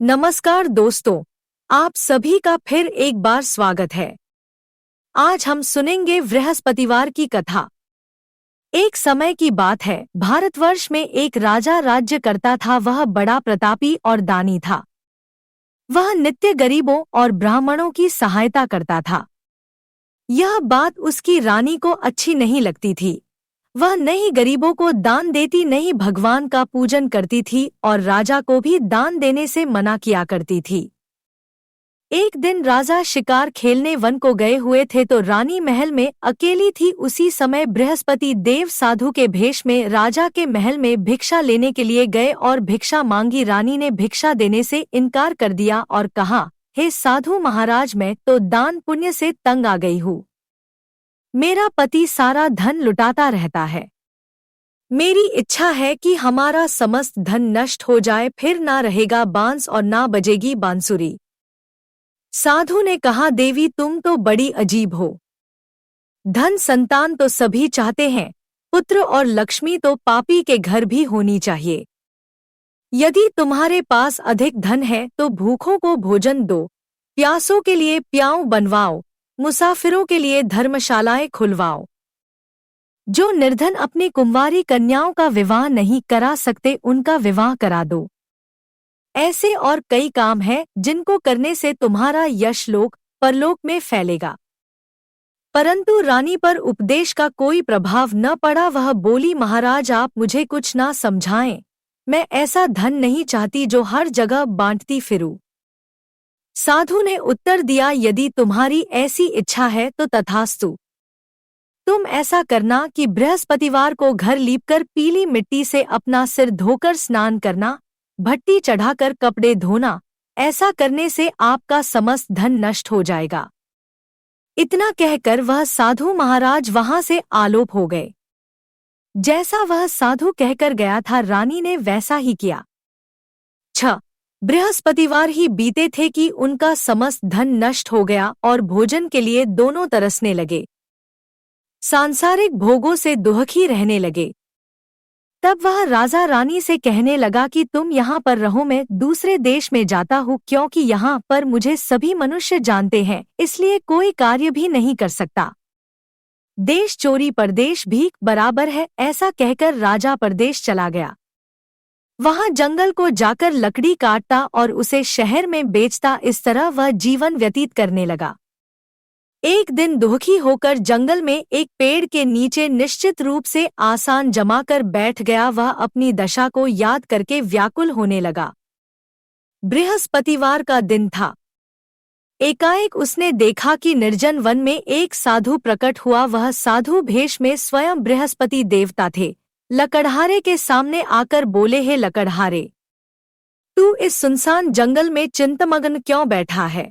नमस्कार दोस्तों, आप सभी का फिर एक बार स्वागत है। आज हम सुनेंगे बृहस्पतिवार की कथा। एक समय की बात है, भारतवर्ष में एक राजा राज्य करता था। वह बड़ा प्रतापी और दानी था। वह नित्य गरीबों और ब्राह्मणों की सहायता करता था। यह बात उसकी रानी को अच्छी नहीं लगती थी। वह न ही गरीबों को दान देती, न ही भगवान का पूजन करती थी और राजा को भी दान देने से मना किया करती थी। एक दिन राजा शिकार खेलने वन को गए हुए थे तो रानी महल में अकेली थी। उसी समय बृहस्पति देव साधु के भेष में राजा के महल में भिक्षा लेने के लिए गए और भिक्षा मांगी। रानी ने भिक्षा देने से इनकार कर दिया और कहा, हे साधु महाराज, मैं तो दान पुण्य से तंग आ गई हूँ। मेरा पति सारा धन लुटाता रहता है। मेरी इच्छा है कि हमारा समस्त धन नष्ट हो जाए, फिर ना रहेगा बांस और ना बजेगी बांसुरी। साधु ने कहा, देवी तुम तो बड़ी अजीब हो। धन संतान तो सभी चाहते हैं, पुत्र और लक्ष्मी तो पापी के घर भी होनी चाहिए। यदि तुम्हारे पास अधिक धन है तो भूखों को भोजन दो, प्यासों के लिए प्याऊ बनवाओ, मुसाफिरों के लिए धर्मशालाएं खुलवाओ। जो निर्धन अपनी कुंवारी कन्याओं का विवाह नहीं करा सकते, उनका विवाह करा दो। ऐसे और कई काम हैं जिनको करने से तुम्हारा यश लोक परलोक में फैलेगा। परंतु रानी पर उपदेश का कोई प्रभाव न पड़ा। वह बोली, महाराज आप मुझे कुछ ना समझाएं। मैं ऐसा धन नहीं चाहती जो हर जगह बांटती फिरूं। साधु ने उत्तर दिया, यदि तुम्हारी ऐसी इच्छा है तो तथास्तु। तुम ऐसा करना कि बृहस्पतिवार को घर लीपकर पीली मिट्टी से अपना सिर धोकर स्नान करना, भट्टी चढ़ाकर कपड़े धोना। ऐसा करने से आपका समस्त धन नष्ट हो जाएगा। इतना कहकर वह साधु महाराज वहां से आलोप हो गए। जैसा वह साधु कहकर गया था, रानी ने वैसा ही किया। बृहस्पतिवार ही बीते थे कि उनका समस्त धन नष्ट हो गया और भोजन के लिए दोनों तरसने लगे। सांसारिक भोगों से दुखी रहने लगे। तब वह राजा रानी से कहने लगा कि तुम यहाँ पर रहो, मैं दूसरे देश में जाता हूँ, क्योंकि यहाँ पर मुझे सभी मनुष्य जानते हैं, इसलिए कोई कार्य भी नहीं कर सकता। देश चोरी परदेश भीख बराबर है। ऐसा कहकर राजा परदेश चला गया। वहां जंगल को जाकर लकड़ी काटता और उसे शहर में बेचता। इस तरह वह जीवन व्यतीत करने लगा। एक दिन दुखी होकर जंगल में एक पेड़ के नीचे निश्चित रूप से आसन जमाकर बैठ गया। वह अपनी दशा को याद करके व्याकुल होने लगा। बृहस्पतिवार का दिन था। एकाएक उसने देखा कि निर्जन वन में एक साधु प्रकट हुआ। वह साधु भेष में स्वयं बृहस्पति देवता थे। लकड़हारे के सामने आकर बोले, हे लकड़हारे, तू इस सुनसान जंगल में चिंतमग्न क्यों बैठा है?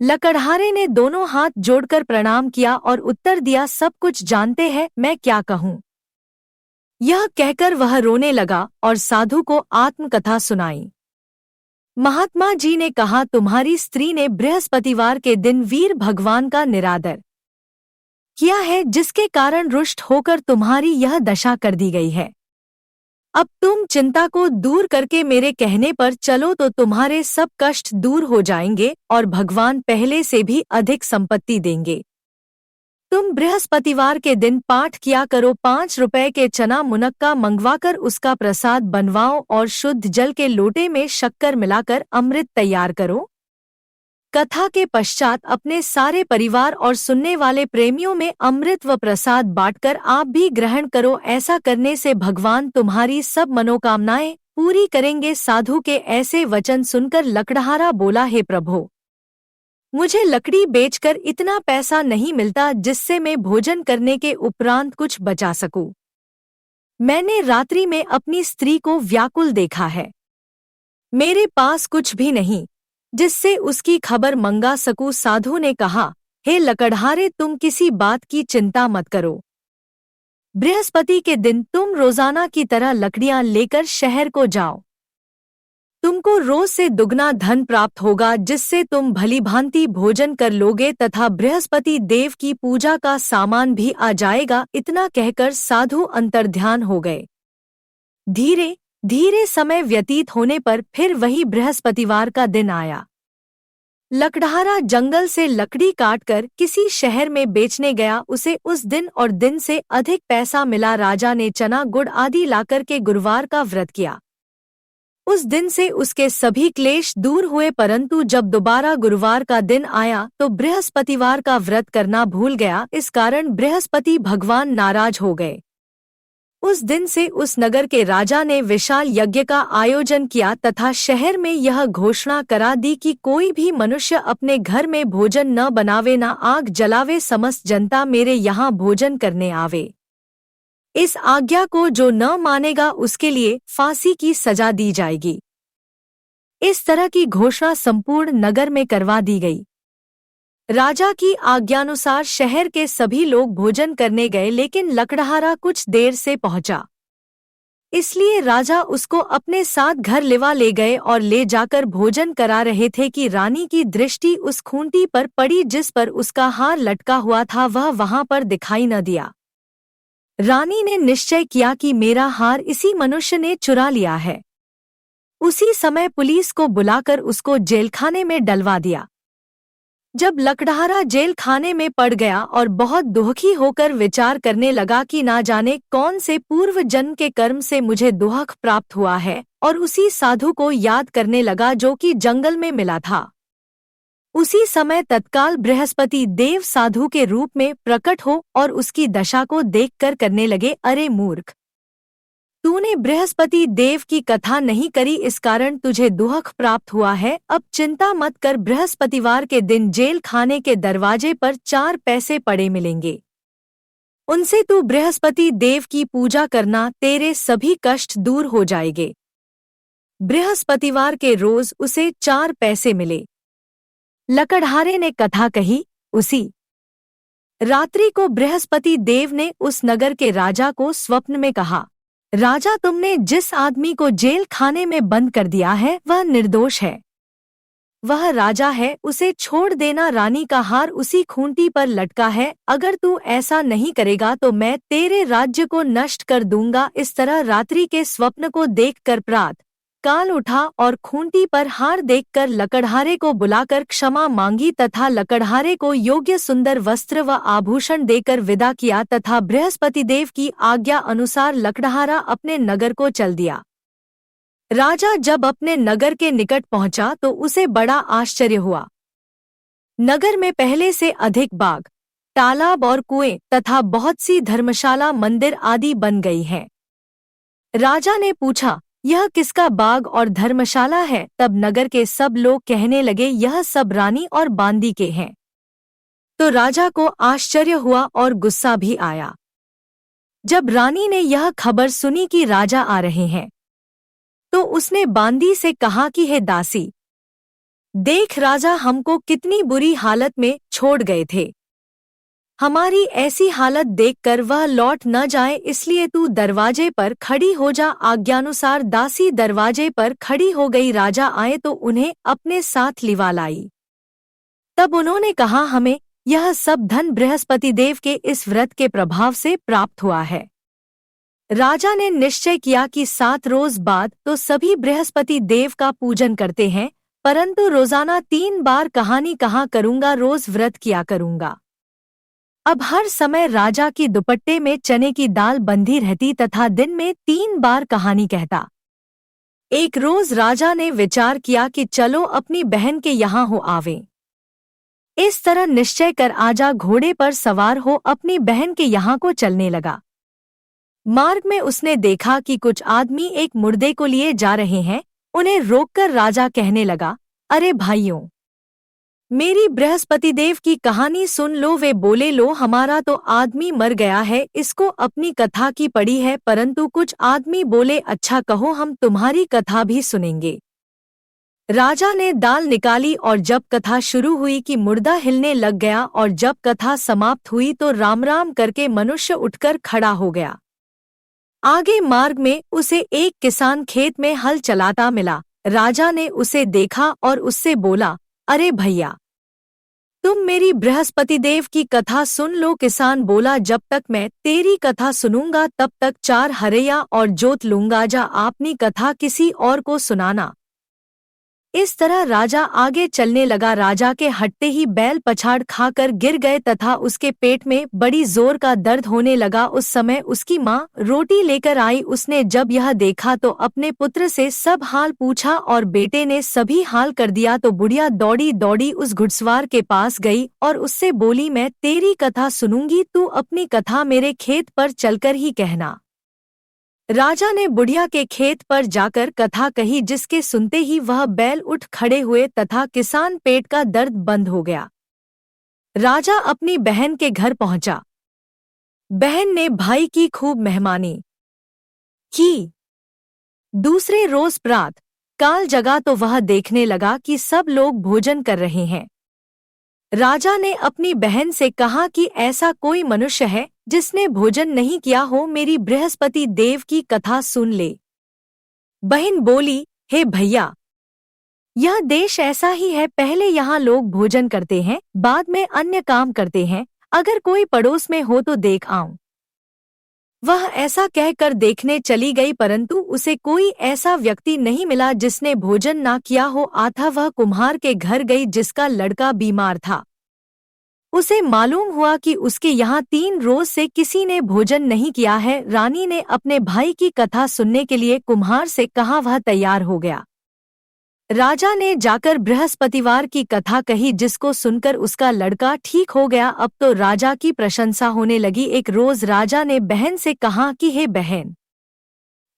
लकड़हारे ने दोनों हाथ जोड़कर प्रणाम किया और उत्तर दिया, सब कुछ जानते हैं, मैं क्या कहूँ। यह कहकर वह रोने लगा और साधु को आत्मकथा सुनाई। महात्मा जी ने कहा, तुम्हारी स्त्री ने बृहस्पतिवार के दिन वीर भगवान का निरादर किया है, जिसके कारण रुष्ट होकर तुम्हारी यह दशा कर दी गई है। अब तुम चिंता को दूर करके मेरे कहने पर चलो तो तुम्हारे सब कष्ट दूर हो जाएंगे और भगवान पहले से भी अधिक संपत्ति देंगे। तुम बृहस्पतिवार के दिन पाठ किया करो, 5 रुपए के चना मुनक्का मंगवाकर उसका प्रसाद बनवाओ और शुद्ध जल के लोटे में शक्कर मिलाकर अमृत तैयार करो। कथा के पश्चात अपने सारे परिवार और सुनने वाले प्रेमियों में अमृत व प्रसाद बांटकर आप भी ग्रहण करो। ऐसा करने से भगवान तुम्हारी सब मनोकामनाएं पूरी करेंगे। साधु के ऐसे वचन सुनकर लकड़हारा बोला, हे प्रभो, मुझे लकड़ी बेचकर इतना पैसा नहीं मिलता जिससे मैं भोजन करने के उपरांत कुछ बचा सकूं। मैंने रात्रि में अपनी स्त्री को व्याकुल देखा है। मेरे पास कुछ भी नहीं जिससे उसकी खबर मंगा सकूं। साधु ने कहा, हे लकड़हारे, तुम किसी बात की चिंता मत करो। बृहस्पति के दिन तुम रोजाना की तरह लकड़ियां लेकर शहर को जाओ। तुमको रोज से दुगना धन प्राप्त होगा, जिससे तुम भलीभांति भोजन कर लोगे तथा बृहस्पति देव की पूजा का सामान भी आ जाएगा। इतना कहकर साधु अंतर्ध्यान हो गए। धीरे धीरे समय व्यतीत होने पर फिर वही बृहस्पतिवार का दिन आया। लकड़हारा जंगल से लकड़ी काटकर किसी शहर में बेचने गया। उसे उस दिन और दिन से अधिक पैसा मिला। राजा ने चना गुड़ आदि लाकर के गुरुवार का व्रत किया। उस दिन से उसके सभी क्लेश दूर हुए, परंतु जब दोबारा गुरुवार का दिन आया तो बृहस्पतिवार का व्रत करना भूल गया। इस कारण बृहस्पति भगवान नाराज हो गए। उस दिन से उस नगर के राजा ने विशाल यज्ञ का आयोजन किया तथा शहर में यह घोषणा करा दी कि कोई भी मनुष्य अपने घर में भोजन न बनावे, न आग जलावे, समस्त जनता मेरे यहाँ भोजन करने आवे। इस आज्ञा को जो न मानेगा उसके लिए फांसी की सजा दी जाएगी। इस तरह की घोषणा संपूर्ण नगर में करवा दी गई। राजा की आज्ञानुसार शहर के सभी लोग भोजन करने गए, लेकिन लकड़हारा कुछ देर से पहुंचा। इसलिए राजा उसको अपने साथ घर ले गए और ले जाकर भोजन करा रहे थे कि रानी की दृष्टि उस खूंटी पर पड़ी जिस पर उसका हार लटका हुआ था। वह वहां पर दिखाई न दिया। रानी ने निश्चय किया कि मेरा हार इसी मनुष्य ने चुरा लिया है। उसी समय पुलिस को बुलाकर उसको जेलखाने में डलवा दिया। जब लकड़हारा जेल खाने में पड़ गया और बहुत दुखी होकर विचार करने लगा कि ना जाने कौन से पूर्व जन्म के कर्म से मुझे दुख प्राप्त हुआ है, और उसी साधु को याद करने लगा जो कि जंगल में मिला था। उसी समय तत्काल बृहस्पति देव साधु के रूप में प्रकट हो और उसकी दशा को देखकर करने लगे, अरे मूर्ख, तूने बृहस्पति देव की कथा नहीं करी, इस कारण तुझे दुख प्राप्त हुआ है। अब चिंता मत कर, बृहस्पतिवार के दिन जेल खाने के दरवाजे पर 4 पैसे पड़े मिलेंगे। उनसे तू बृहस्पति देव की पूजा करना, तेरे सभी कष्ट दूर हो जाएंगे। बृहस्पतिवार के रोज उसे 4 पैसे मिले। लकड़हारे ने कथा कही। उसी रात्रि को बृहस्पति देव ने उस नगर के राजा को स्वप्न में कहा, राजा, तुमने जिस आदमी को जेल खाने में बंद कर दिया है वह निर्दोष है। वह राजा है, उसे छोड़ देना। रानी का हार उसी खूंटी पर लटका है। अगर तू ऐसा नहीं करेगा तो मैं तेरे राज्य को नष्ट कर दूंगा। इस तरह रात्रि के स्वप्न को देखकर प्रात काल उठा और खूंटी पर हार देखकर लकड़हारे को बुलाकर क्षमा मांगी तथा लकड़हारे को योग्य सुंदर वस्त्र व आभूषण देकर विदा किया तथा बृहस्पति देव की आज्ञा अनुसार लकड़हारा अपने नगर को चल दिया। राजा जब अपने नगर के निकट पहुंचा तो उसे बड़ा आश्चर्य हुआ। नगर में पहले से अधिक बाग, तालाब और कुएं तथा बहुत सी धर्मशाला, मंदिर आदि बन गई हैं। राजा ने पूछा, यह किसका बाग और धर्मशाला है? तब नगर के सब लोग कहने लगे, यह सब रानी और बांदी के हैं। तो राजा को आश्चर्य हुआ और गुस्सा भी आया। जब रानी ने यह खबर सुनी कि राजा आ रहे हैं तो उसने बांदी से कहा कि हे दासी, देख राजा हमको कितनी बुरी हालत में छोड़ गए थे। हमारी ऐसी हालत देखकर वह लौट न जाए, इसलिए तू दरवाजे पर खड़ी हो जा। आज्ञानुसार दासी दरवाजे पर खड़ी हो गई। राजा आए तो उन्हें अपने साथ लिवा लाई। तब उन्होंने कहा, हमें यह सब धन बृहस्पति देव के इस व्रत के प्रभाव से प्राप्त हुआ है। राजा ने निश्चय किया कि 7 रोज बाद तो सभी बृहस्पति देव का पूजन करते हैं, परंतु रोजाना 3 बार कहानी कहा करूंगा, रोज व्रत किया करूंगा। अब हर समय राजा की दुपट्टे में चने की दाल बंधी रहती तथा दिन में 3 बार कहानी कहता। एक रोज राजा ने विचार किया कि चलो अपनी बहन के यहाँ हो आवें। इस तरह निश्चय कर आजा घोड़े पर सवार हो अपनी बहन के यहाँ को चलने लगा। मार्ग में उसने देखा कि कुछ आदमी एक मुर्दे को लिए जा रहे हैं। उन्हें रोककर राजा कहने लगा, अरे भाइयों, मेरी बृहस्पति देव की कहानी सुन लो। वे बोले, लो हमारा तो आदमी मर गया है, इसको अपनी कथा की पड़ी है। परंतु कुछ आदमी बोले, अच्छा कहो हम तुम्हारी कथा भी सुनेंगे। राजा ने दाल निकाली और जब कथा शुरू हुई कि मुर्दा हिलने लग गया और जब कथा समाप्त हुई तो राम राम करके मनुष्य उठकर खड़ा हो गया। आगे मार्ग में उसे एक किसान खेत में हल चलाता मिला। राजा ने उसे देखा और उससे बोला, अरे भैया, तुम मेरी बृहस्पति देव की कथा सुन लो। किसान बोला, जब तक मैं तेरी कथा सुनूंगा तब तक 4 हरैया और जोत लूंगा। जा अपनी कथा किसी और को सुनाना। इस तरह राजा आगे चलने लगा। राजा के हटते ही बैल पछाड़ खाकर गिर गए तथा उसके पेट में बड़ी जोर का दर्द होने लगा। उस समय उसकी माँ रोटी लेकर आई। उसने जब यह देखा तो अपने पुत्र से सब हाल पूछा और बेटे ने सभी हाल कर दिया। तो बुढ़िया दौड़ी दौड़ी उस घुड़सवार के पास गई और उससे बोली, मैं तेरी कथा सुनूंगी, तू अपनी कथा मेरे खेत पर चलकर ही कहना। राजा ने बुढ़िया के खेत पर जाकर कथा कही, जिसके सुनते ही वह बैल उठ खड़े हुए तथा किसान पेट का दर्द बंद हो गया। राजा अपनी बहन के घर पहुंचा। बहन ने भाई की खूब मेहमानी की। दूसरे रोज प्रात काल जगा तो वह देखने लगा कि सब लोग भोजन कर रहे हैं। राजा ने अपनी बहन से कहा कि ऐसा कोई मनुष्य है जिसने भोजन नहीं किया हो, मेरी बृहस्पति देव की कथा सुन ले। बहन बोली, हे भैया, यह देश ऐसा ही है, पहले यहाँ लोग भोजन करते हैं, बाद में अन्य काम करते हैं। अगर कोई पड़ोस में हो तो देख आऊं। वह ऐसा कहकर देखने चली गई, परंतु उसे कोई ऐसा व्यक्ति नहीं मिला जिसने भोजन ना किया हो। अतः वह कुम्हार के घर गई जिसका लड़का बीमार था। उसे मालूम हुआ कि उसके यहाँ 3 रोज से किसी ने भोजन नहीं किया है। रानी ने अपने भाई की कथा सुनने के लिए कुम्हार से कहा, वह तैयार हो गया। राजा ने जाकर बृहस्पतिवार की कथा कही, जिसको सुनकर उसका लड़का ठीक हो गया। अब तो राजा की प्रशंसा होने लगी। एक रोज राजा ने बहन से कहा कि हे बहन,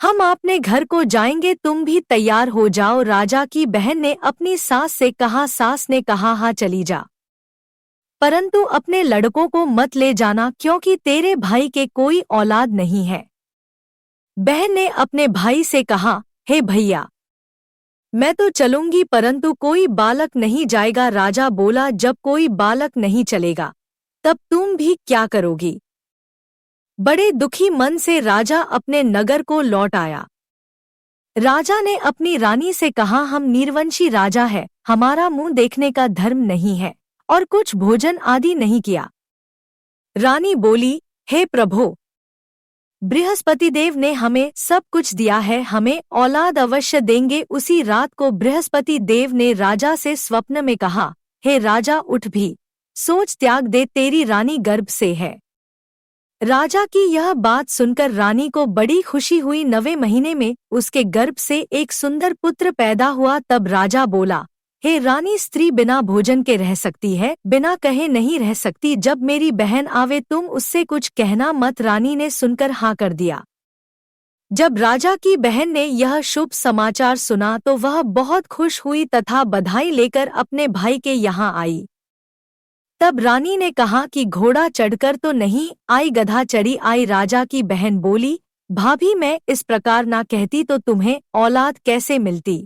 हम अपने घर को जाएंगे, तुम भी तैयार हो जाओ। राजा की बहन ने अपनी सास से कहा। सास ने कहा, हाँ चली जा, परंतु अपने लड़कों को मत ले जाना, क्योंकि तेरे भाई के कोई औलाद नहीं है। बहन ने अपने भाई से कहा, हे भैया, मैं तो चलूंगी, परंतु कोई बालक नहीं जाएगा। राजा बोला, जब कोई बालक नहीं चलेगा तब तुम भी क्या करोगी। बड़े दुखी मन से राजा अपने नगर को लौट आया। राजा ने अपनी रानी से कहा, हम नीरवंशी राजा है, हमारा मुंह देखने का धर्म नहीं है और कुछ भोजन आदि नहीं किया। रानी बोली, हे प्रभो, बृहस्पति देव ने हमें सब कुछ दिया है, हमें औलाद अवश्य देंगे। उसी रात को बृहस्पति देव ने राजा से स्वप्न में कहा, हे राजा, उठ भी सोच त्याग दे, तेरी रानी गर्भ से है। राजा की यह बात सुनकर रानी को बड़ी खुशी हुई। 9वें महीने में उसके गर्भ से एक सुंदर पुत्र पैदा हुआ। तब राजा बोला, हे रानी, स्त्री बिना भोजन के रह सकती है, बिना कहे नहीं रह सकती। जब मेरी बहन आवे तुम उससे कुछ कहना मत। रानी ने सुनकर हाँ कर दिया। जब राजा की बहन ने यह शुभ समाचार सुना तो वह बहुत खुश हुई तथा बधाई लेकर अपने भाई के यहाँ आई। तब रानी ने कहा कि घोड़ा चढ़कर तो नहीं आई, गधा चढ़ी आई। राजा की बहन बोली, भाभी, मैं इस प्रकार ना कहती तो तुम्हें औलाद कैसे मिलती।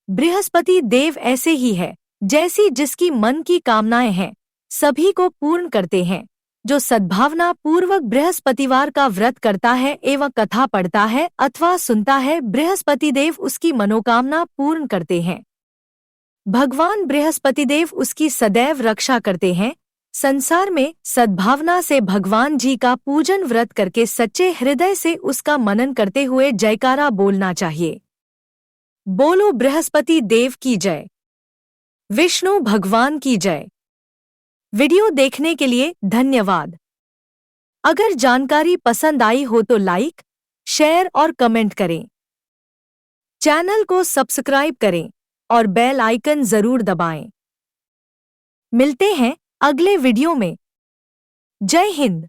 बृहस्पति देव ऐसे ही है, जैसी जिसकी मन की कामनाएं हैं सभी को पूर्ण करते हैं। जो सद्भावना पूर्वक बृहस्पतिवार का व्रत करता है एवं कथा पढ़ता है अथवा सुनता है, बृहस्पति देव उसकी मनोकामना पूर्ण करते हैं। भगवान बृहस्पति देव उसकी सदैव रक्षा करते हैं। संसार में सद्भावना से भगवान जी का पूजन व्रत करके सच्चे हृदय से उसका मनन करते हुए जयकारा बोलना चाहिए। बोलो बृहस्पति देव की जय, विष्णु भगवान की जय। वीडियो देखने के लिए धन्यवाद। अगर जानकारी पसंद आई हो तो लाइक, शेयर और कमेंट करें। चैनल को सब्सक्राइब करें और बेल आइकन जरूर दबाएं। मिलते हैं अगले वीडियो में। जय हिंद।